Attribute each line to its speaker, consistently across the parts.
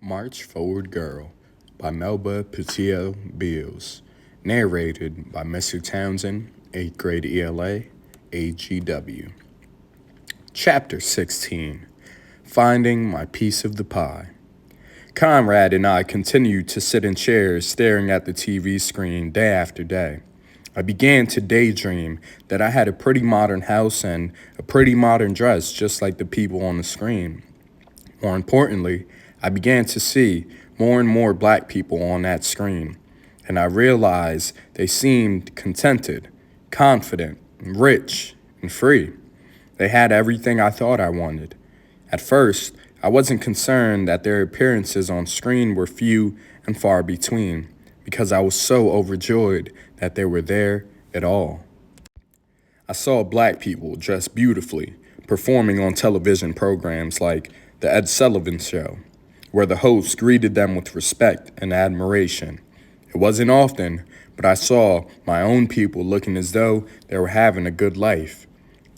Speaker 1: March Forward Girl by Melba Patillo Beals. Narrated by Mr. Townsend, 8th grade ELA, AGW. Chapter 16. Finding My Piece of the Pie. Conrad and I continued to sit in chairs staring at the TV screen day after day. I began to daydream that I had a pretty modern house and a pretty modern dress just like the people on the screen. More importantly, I began to see more and more black people on that screen, and I realized they seemed contented, confident, rich, and free. They had everything I thought I wanted. At first, I wasn't concerned that their appearances on screen were few and far between, because I was so overjoyed that they were there at all. I saw black people dressed beautifully, performing on television programs like The Ed Sullivan Show, where the host greeted them with respect and admiration. It wasn't often, but I saw my own people looking as though they were having a good life.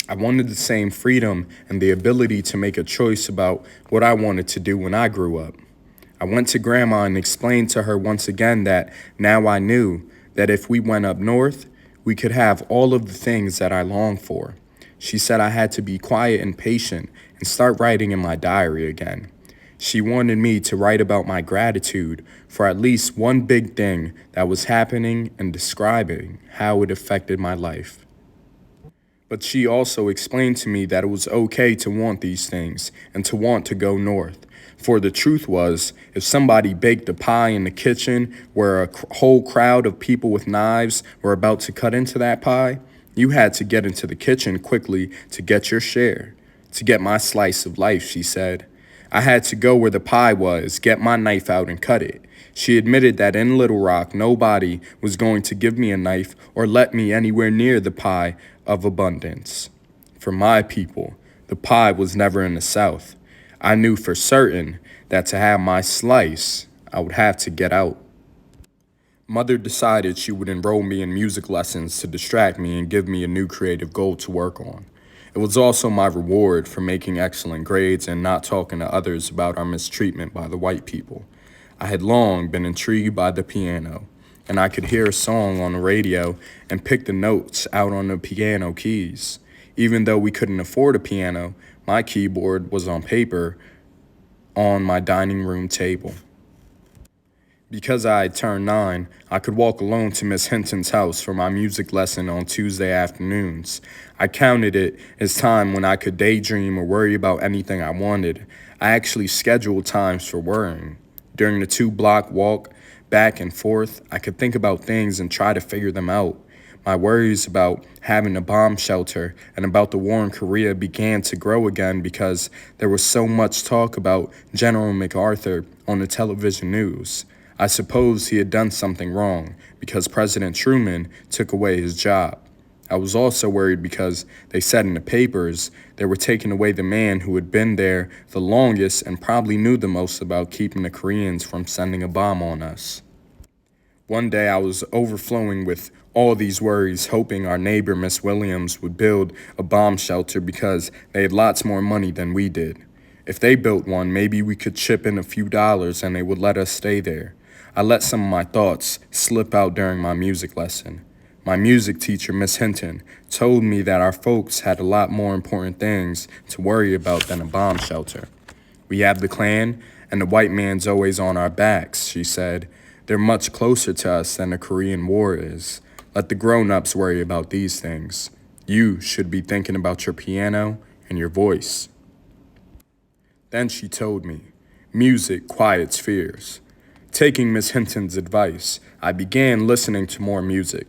Speaker 1: I wanted the same freedom and the ability to make a choice about what I wanted to do when I grew up. I went to Grandma and explained to her once again that now I knew that if we went up north, we could have all of the things that I longed for. She said I had to be quiet and patient and start writing in my diary again. She wanted me to write about my gratitude for at least one big thing that was happening and describing how it affected my life. But she also explained to me that it was okay to want these things and to want to go north. For the truth was, if somebody baked a pie in the kitchen where a whole crowd of people with knives were about to cut into that pie, you had to get into the kitchen quickly to get your share, to get my slice of life, she said. I had to go where the pie was, get my knife out and cut it. She admitted that in Little Rock, nobody was going to give me a knife or let me anywhere near the pie of abundance. For my people, the pie was never in the South. I knew for certain that to have my slice, I would have to get out. Mother decided she would enroll me in music lessons to distract me and give me a new creative goal to work on. It was also my reward for making excellent grades and not talking to others about our mistreatment by the white people. I had long been intrigued by the piano, and I could hear a song on the radio and pick the notes out on the piano keys. Even though we couldn't afford a piano, my keyboard was on paper on my dining room table. Because I had turned 9, I could walk alone to Miss Hinton's house for my music lesson on Tuesday afternoons. I counted it as time when I could daydream or worry about anything I wanted. I actually scheduled times for worrying. During the 2-block walk back and forth, I could think about things and try to figure them out. My worries about having a bomb shelter and about the war in Korea began to grow again because there was so much talk about General MacArthur on the television news. I suppose he had done something wrong because President Truman took away his job. I was also worried because they said in the papers they were taking away the man who had been there the longest and probably knew the most about keeping the Koreans from sending a bomb on us. One day I was overflowing with all these worries, hoping our neighbor, Miss Williams, would build a bomb shelter because they had lots more money than we did. If they built one, maybe we could chip in a few dollars and they would let us stay there. I let some of my thoughts slip out during my music lesson. My music teacher, Miss Hinton, told me that our folks had a lot more important things to worry about than a bomb shelter. We have the Klan, and the white man's always on our backs, she said. They're much closer to us than the Korean War is. Let the grown-ups worry about these things. You should be thinking about your piano and your voice. Then she told me, music quiets fears. Taking Miss Hinton's advice, I began listening to more music.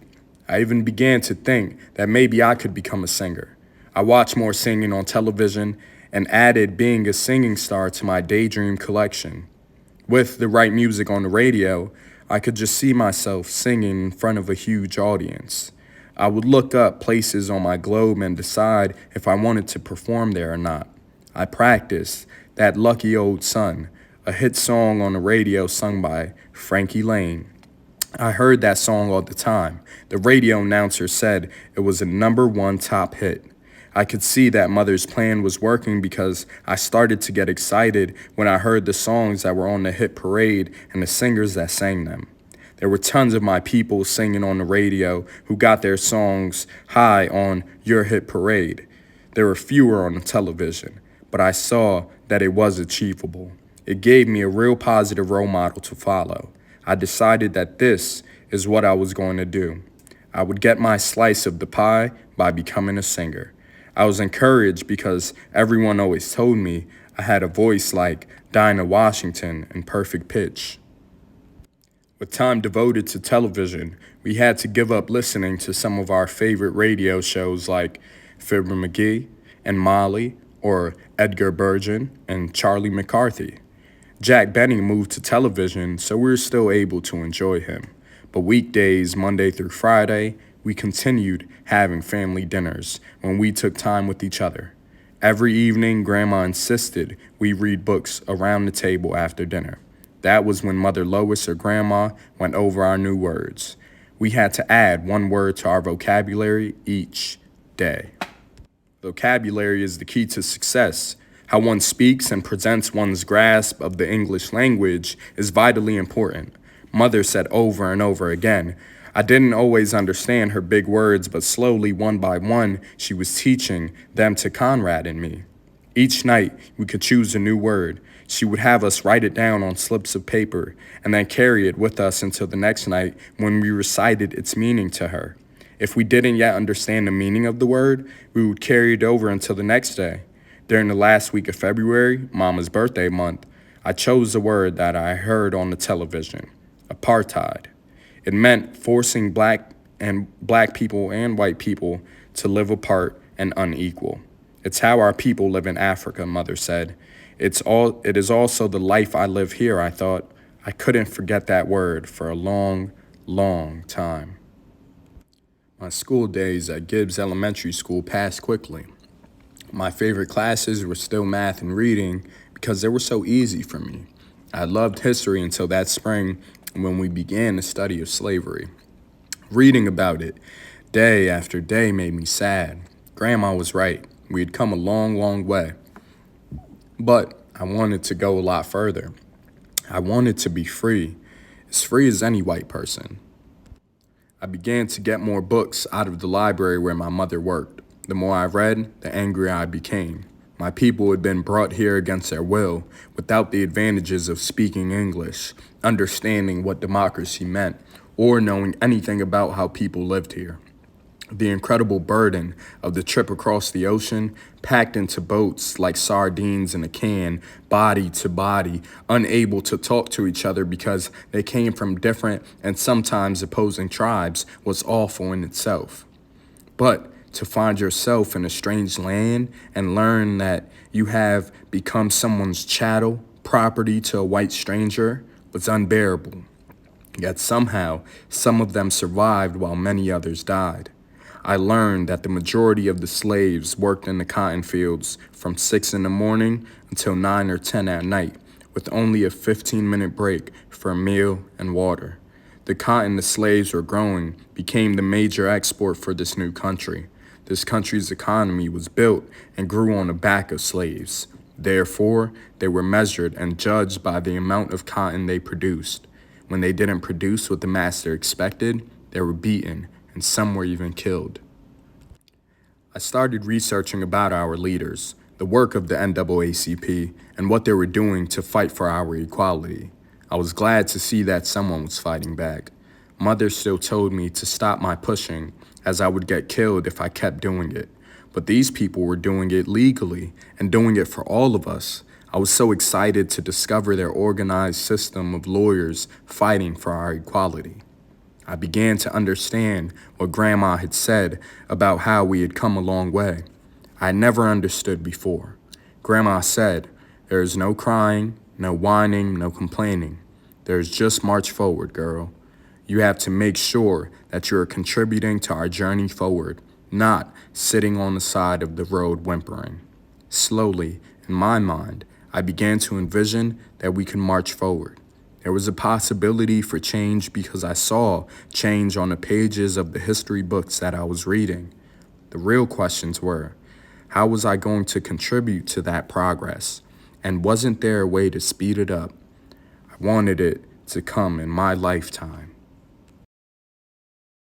Speaker 1: I even began to think that maybe I could become a singer. I watched more singing on television and added being a singing star to my daydream collection. With the right music on the radio, I could just see myself singing in front of a huge audience. I would look up places on my globe and decide if I wanted to perform there or not. I practiced That Lucky Old Sun, a hit song on the radio sung by Frankie Laine. I heard that song all the time. The radio announcer said it was a #1 top hit. I could see that Mother's plan was working because I started to get excited when I heard the songs that were on the hit parade and the singers that sang them. There were tons of my people singing on the radio who got their songs high on Your Hit Parade. There were fewer on the television, but I saw that it was achievable. It gave me a real positive role model to follow. I decided that this is what I was going to do. I would get my slice of the pie by becoming a singer. I was encouraged because everyone always told me I had a voice like Dinah Washington in perfect pitch. With time devoted to television, we had to give up listening to some of our favorite radio shows like Fibber McGee and Molly, or Edgar Bergen and Charlie McCarthy. Jack Benny moved to television, so we were still able to enjoy him. But weekdays, Monday through Friday, we continued having family dinners when we took time with each other. Every evening, Grandma insisted we read books around the table after dinner. That was when Mother Lois or Grandma went over our new words. We had to add one word to our vocabulary each day. Vocabulary is the key to success. How one speaks and presents one's grasp of the English language is vitally important. Mother said over and over again. I didn't always understand her big words, but slowly, one by one, she was teaching them to Conrad and me. Each night, we could choose a new word. She would have us write it down on slips of paper and then carry it with us until the next night when we recited its meaning to her. If we didn't yet understand the meaning of the word, we would carry it over until the next day. During the last week of February, Mama's birthday month, I chose a word that I heard on the television, apartheid. It meant forcing black people and white people to live apart and unequal. It's how our people live in Africa, Mother said. It is also the life I live here, I thought. I couldn't forget that word for a long, long time. My school days at Gibbs Elementary School passed quickly. My favorite classes were still math and reading because they were so easy for me. I loved history until that spring when we began the study of slavery. Reading about it day after day made me sad. Grandma was right. We had come a long, long way. But I wanted to go a lot further. I wanted to be free, as free as any white person. I began to get more books out of the library where my mother worked. The more I read, the angrier I became. My people had been brought here against their will, without the advantages of speaking English, understanding what democracy meant, or knowing anything about how people lived here. The incredible burden of the trip across the ocean, packed into boats like sardines in a can, body to body, unable to talk to each other because they came from different and sometimes opposing tribes, was awful in itself. But to find yourself in a strange land and learn that you have become someone's chattel, property to a white stranger, was unbearable. Yet somehow, some of them survived while many others died. I learned that the majority of the slaves worked in the cotton fields from 6 in the morning until 9 or 10 at night, with only a 15-minute break for a meal and water. The cotton the slaves were growing became the major export for this new country. This country's economy was built and grew on the back of slaves. Therefore, they were measured and judged by the amount of cotton they produced. When they didn't produce what the master expected, they were beaten, and some were even killed. I started researching about our leaders, the work of the NAACP, and what they were doing to fight for our equality. I was glad to see that someone was fighting back. Mother still told me to stop my pushing, as I would get killed if I kept doing it. But these people were doing it legally and doing it for all of us. I was so excited to discover their organized system of lawyers fighting for our equality. I began to understand what Grandma had said about how we had come a long way. I had never understood before. Grandma said, "There is no crying, no whining, no complaining. There is just march forward, girl. You have to make sure that you are contributing to our journey forward, not sitting on the side of the road whimpering." Slowly, in my mind, I began to envision that we could march forward. There was a possibility for change because I saw change on the pages of the history books that I was reading. The real questions were, How was I going to contribute to that progress? And wasn't there a way to speed it up? I wanted it to come in my lifetime.